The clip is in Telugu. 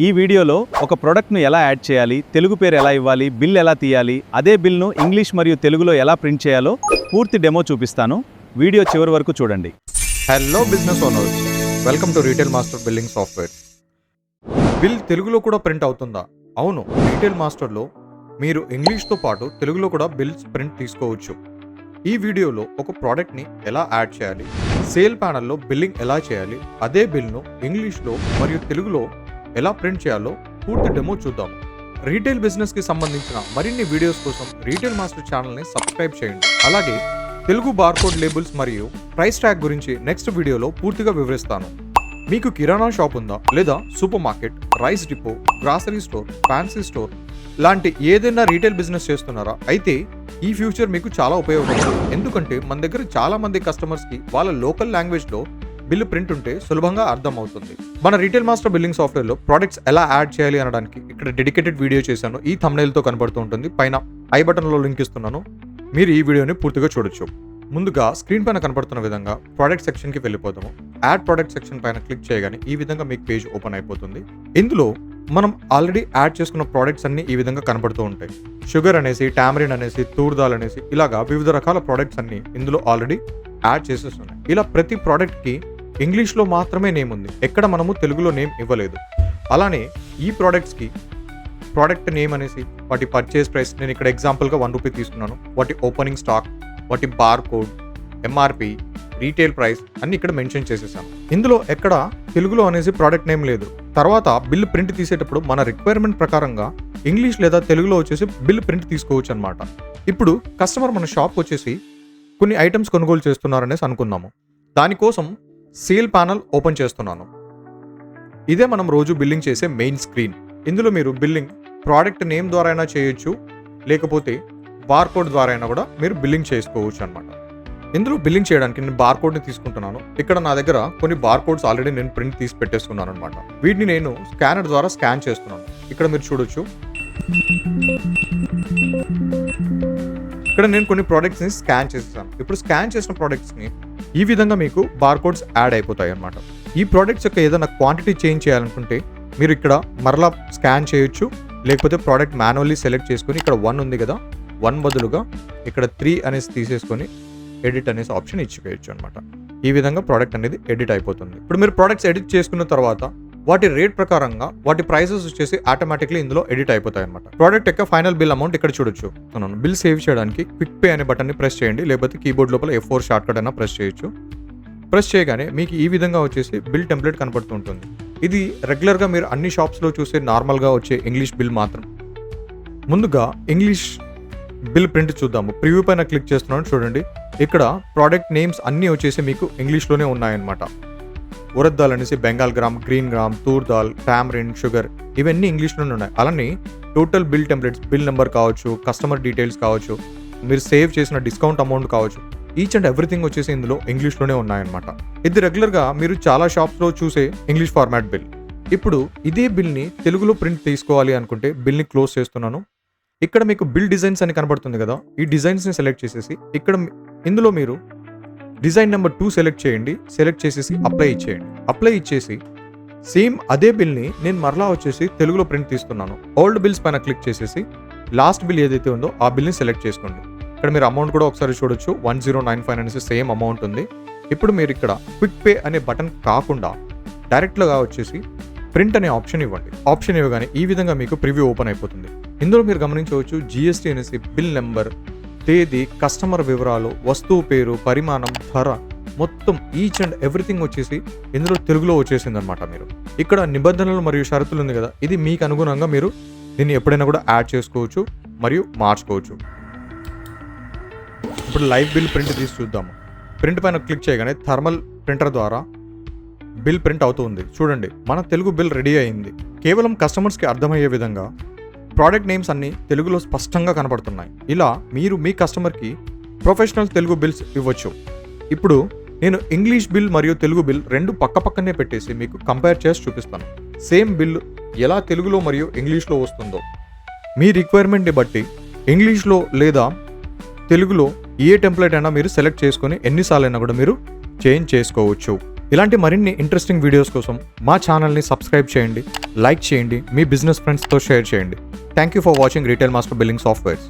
ఈ వీడియోలో ఒక ప్రొడక్ట్ను ఎలా యాడ్ చేయాలి, తెలుగు పేరు ఎలా ఇవ్వాలి, బిల్ ఎలా తీయాలి, అదే బిల్ను ఇంగ్లీష్ మరియు తెలుగులో ఎలా ప్రింట్ చేయాలో పూర్తి డెమో చూపిస్తాను. వీడియో చివరి వరకు చూడండి. Hello business owners, welcome to retail master billing software. Bill తెలుగులో కూడా ప్రింట్ అవుతుందా? అవును, రీటైల్ మాస్టర్లో మీరు ఇంగ్లీష్తో పాటు తెలుగులో కూడా బిల్స్ ప్రింట్ తీసుకోవచ్చు. ఈ వీడియోలో ఒక ప్రోడక్ట్ని ఎలా యాడ్ చేయాలి, సేల్ ప్యానల్లో బిల్లింగ్ ఎలా చేయాలి, అదే బిల్ను ఇంగ్లీష్లో మరియు తెలుగులో ఎలా ప్రింట్ చేయాలో పూర్తి డెమో చూద్దాం. రీటైల్ బిజినెస్కి సంబంధించిన మరిన్ని వీడియోస్ కోసం రీటైల్ మాస్టర్ ఛానల్ని సబ్స్క్రైబ్ చేయండి. అలాగే తెలుగు బార్కోడ్ లేబుల్స్ మరియు ప్రైస్ ట్యాగ్ గురించి నెక్స్ట్ వీడియోలో పూర్తిగా వివరిస్తాను. మీకు కిరాణా షాప్ ఉందా, లేదా super market, rice depot, grocery store, fancy store లాంటి ఏదైనా రీటైల్ బిజినెస్ చేస్తున్నారా? అయితే ఈ ఫ్యూచర్ మీకు చాలా ఉపయోగపడుతుంది. ఎందుకంటే మన దగ్గర చాలా మంది కస్టమర్స్కి వాళ్ళ లోకల్ లాంగ్వేజ్లో బిల్లు ప్రింట్ ఉంటే సులభంగా అర్థం అవుతుంది. మన రీటైల్ మాస్టర్ బిల్లింగ్ సాఫ్ట్వేర్లో ప్రోడక్ట్స్ ఎలా యాడ్ చేయాలి అనడానికి ఇక్కడ డెడికేటెడ్ వీడియో చేశాను. ఈ థంబ్నెయిల్తో కనబడుతూ ఉంటుంది. పైన ఐ బటన్లో లింక్ ఇస్తున్నాను, మీరు ఈ వీడియోని పూర్తిగా చూడొచ్చు. ముందుగా స్క్రీన్ పైన కనబడుతున్న విధంగా ప్రోడక్ట్ సెక్షన్కి వెళ్ళిపోతాము. యాడ్ ప్రోడక్ట్ సెక్షన్ పైన క్లిక్ చేయగానే ఈ విధంగా మీకు పేజ్ ఓపెన్ అయిపోతుంది. ఇందులో మనం ఆల్రెడీ యాడ్ చేసుకున్న ప్రోడక్ట్స్ అన్ని ఈ విధంగా కనబడుతూ ఉంటాయి. షుగర్ అనేసి, టామరిన్ అనేసి, తూర్ దాల్ అనేసి, ఇలాగా వివిధ రకాల ప్రోడక్ట్స్ అన్ని ఇందులో ఆల్రెడీ యాడ్ చేసేస్తున్నాయి. ఇలా ప్రతి ప్రోడక్ట్కి ఇంగ్లీష్లో మాత్రమే నేమ్ ఉంది, ఎక్కడ మనము తెలుగులో నేమ్ ఇవ్వలేదు. అలానే ఈ ప్రోడక్ట్స్కి ప్రోడక్ట్ నేమ్ అనేసి, వాటి పర్చేస్ ప్రైస్, నేను ఇక్కడ ఎగ్జాంపుల్గా ₹1 తీసుకున్నాను, వాటి ఓపెనింగ్ స్టాక్, వాటి bar code, MRP, retail price అన్ని ఇక్కడ మెన్షన్ చేసేసాను. ఇందులో ఎక్కడ తెలుగులో అనేసి ప్రోడక్ట్ నేమ్ లేదు. తర్వాత బిల్ ప్రింట్ తీసేటప్పుడు మన రిక్వైర్మెంట్ ప్రకారంగా ఇంగ్లీష్ లేదా తెలుగులో వచ్చేసి బిల్ ప్రింట్ తీసుకోవచ్చు అనమాట. ఇప్పుడు కస్టమర్ మన షాప్ వచ్చేసి కొన్ని ఐటమ్స్ కొనుగోలు చేస్తున్నారనేసి అనుకుందాము. దానికోసం సేల్ ప్యానల్ ఓపెన్ చేస్తున్నాను. ఇదే మనం రోజు బిల్లింగ్ చేసే మెయిన్ స్క్రీన్. ఇందులో మీరు బిల్లింగ్ ప్రోడక్ట్ నేమ్ ద్వారా అయినా చేయొచ్చు, లేకపోతే బార్కోడ్ ద్వారా అయినా కూడా మీరు బిల్లింగ్ చేసుకోవచ్చు అనమాట. ఇందులో బిల్లింగ్ చేయడానికి నేను బార్కోడ్ని తీసుకుంటున్నాను. ఇక్కడ నా దగ్గర కొన్ని బార్కోడ్స్ ఆల్రెడీ నేను ప్రింట్ తీసి పెట్టేసుకున్నాను అనమాట. వీటిని నేను స్కానర్ ద్వారా స్కాన్ చేస్తున్నాను. ఇక్కడ మీరు చూడొచ్చు, ఇక్కడ నేను కొన్ని ప్రోడక్ట్స్ని స్కాన్ చేసేసాను. ఇప్పుడు స్కాన్ చేసిన ప్రోడక్ట్స్ని ఈ విధంగా మీకు బార్కోడ్స్ యాడ్ అయిపోతాయి అనమాట. ఈ ప్రోడక్ట్స్ యొక్క ఏదైనా క్వాంటిటీ చేంజ్ చేయాలనుకుంటే మీరు ఇక్కడ మరలా స్కాన్ చేయొచ్చు, లేకపోతే ప్రోడక్ట్ మాన్యువల్లీ సెలెక్ట్ చేసుకొని ఇక్కడ 1 ఉంది కదా, 1 బదులుగా ఇక్కడ 3 అనేసి తీసేసుకొని ఎడిట్ అనేసి ఆప్షన్ ఇచ్చిపోయచ్చు అనమాట. ఈ విధంగా ప్రోడక్ట్ అనేది ఎడిట్ అయిపోతుంది. ఇప్పుడు మీరు ప్రోడక్ట్స్ ఎడిట్ చేసుకున్న తర్వాత వాటి రేట్ ప్రకారంగా వాటి ప్రైసెస్ వచ్చేసి ఆటోమేటిక్లీ ఇందులో ఎడిట్ అయిపోతాయి అనమాట. ప్రోడక్ట్ యొక్క ఫైనల్ బిల్ అమౌంట్ ఇక్కడ చూడొచ్చు. బిల్ సేవ్ చేయడానికి క్విక్ పే అనే బటన్ని ప్రెస్ చేయండి, లేకపోతే కీబోర్డ్ లోపల F4 షార్ట్ కట్ అయినా ప్రెస్ చేయొచ్చు. ప్రెస్ చేయగానే మీకు ఈ విధంగా వచ్చేసి బిల్ టెంప్లెట్ కనపడుతూ ఉంటుంది. ఇది రెగ్యులర్గా మీరు అన్ని షాప్స్లో చూసే నార్మల్గా వచ్చే ఇంగ్లీష్ బిల్ మాత్రం. ముందుగా ఇంగ్లీష్ బిల్ ప్రింట్ చూద్దాము. ప్రివ్యూ పైన క్లిక్ చేస్తున్నాను, చూడండి. ఇక్కడ ప్రోడక్ట్ నేమ్స్ అన్నీ వచ్చేసి మీకు ఇంగ్లీష్లోనే ఉన్నాయన్నమాట. ఉరద్ దాల్ అనేసి Bengal gram, green gram, Toor dal, tamarind, sugar, ఇవన్నీ ఇంగ్లీష్లోనే ఉన్నాయి. అలానే total bill templates, bill number కావచ్చు, కస్టమర్ డీటెయిల్స్ కావచ్చు, మీరు సేవ్ చేసిన డిస్కౌంట్ అమౌంట్ కావచ్చు, ఈచ్ అండ్ ఎవ్రీథింగ్ వచ్చేసి ఇందులో ఇంగ్లీష్లోనే ఉన్నాయన్నమాట. ఇది రెగ్యులర్గా మీరు చాలా షాప్స్లో చూసే ఇంగ్లీష్ ఫార్మాట్ బిల్. ఇప్పుడు ఇదే బిల్ని తెలుగులో ప్రింట్ తీసుకోవాలి అనుకుంటే బిల్ని క్లోజ్ చేస్తున్నాను. ఇక్కడ మీకు బిల్ డిజైన్స్ అని కనబడుతుంది కదా, ఈ డిజైన్స్ని సెలెక్ట్ చేసేసి ఇక్కడ ఇందులో మీరు డిజైన్ నెంబర్ 2 సెలెక్ట్ చేయండి. సెలెక్ట్ చేసేసి అప్లై ఇచ్చేయండి. అప్లై ఇచ్చేసి సేమ్ అదే బిల్ని నేను మరలా వచ్చేసి తెలుగులో ప్రింట్ తీస్తున్నాను. ఓల్డ్ బిల్స్ పైన క్లిక్ చేసేసి లాస్ట్ బిల్ ఏదైతే ఉందో ఆ బిల్ని సెలెక్ట్ చేసుకోండి. ఇక్కడ మీరు అమౌంట్ కూడా ఒకసారి చూడొచ్చు, 1095 అనేసి సేమ్ అమౌంట్ ఉంది. ఇప్పుడు మీరు ఇక్కడ క్విక్ పే అనే బటన్ కాకుండా డైరెక్ట్గా వచ్చేసి ప్రింట్ అనే ఆప్షన్ ఇవ్వండి. ఆప్షన్ ఇవ్వగానే ఈ విధంగా మీకు ప్రివ్యూ ఓపెన్ అయిపోతుంది. ఇందులో మీరు గమనించవచ్చు, GST అనేసి, బిల్ నెంబర్, తేదీ, కస్టమర్ వివరాలు, వస్తువు పేరు, పరిమాణం, ధర, మొత్తం ఈచ్ అండ్ ఎవ్రీథింగ్ వచ్చేసి ఇందులో తెలుగులో వచ్చేసింది అనమాట. మీరు ఇక్కడ నిబంధనలు మరియు షరతులు ఉంది కదా, ఇది మీకు అనుగుణంగా మీరు దీన్ని ఎప్పుడైనా కూడా యాడ్ చేసుకోవచ్చు మరియు మార్చుకోవచ్చు. ఇప్పుడు లైవ్ బిల్ ప్రింట్ తీసి చూద్దాము. ప్రింట్ పైన క్లిక్ చేయగానే థర్మల్ ప్రింటర్ ద్వారా బిల్ ప్రింట్ అవుతుంది. చూడండి, మన తెలుగు బిల్ రెడీ అయింది. కేవలం కస్టమర్స్కి అర్థమయ్యే విధంగా ప్రోడక్ట్ నేమ్స్ అన్ని తెలుగులో స్పష్టంగా కనబడుతున్నాయి. ఇలా మీరు మీ కస్టమర్కి ప్రొఫెషనల్ తెలుగు బిల్స్ ఇవ్వచ్చు. ఇప్పుడు నేను ఇంగ్లీష్ బిల్ మరియు తెలుగు బిల్ రెండు పక్కపక్కనే పెట్టేసి మీకు కంపేర్ చేసి చూపిస్తాను. సేమ్ బిల్ ఎలా తెలుగులో మరియు ఇంగ్లీష్లో వస్తుందో. మీ రిక్వైర్మెంట్ని బట్టి ఇంగ్లీష్లో లేదా తెలుగులో ఏ టెంప్లెట్ అయినా మీరు సెలెక్ట్ చేసుకొని ఎన్నిసార్లు అయినా కూడా మీరు చేంజ్ చేసుకోవచ్చు. ఇలాంటి మరిన్ని ఇంట్రెస్టింగ్ వీడియోస్ కోసం మా ఛానల్ని సబ్స్క్రైబ్ చేయండి, లైక్ చేయండి, మీ బిజినెస్ ఫ్రెండ్స్తో షేర్ చేయండి. Thank you for watching retail master billing softwares.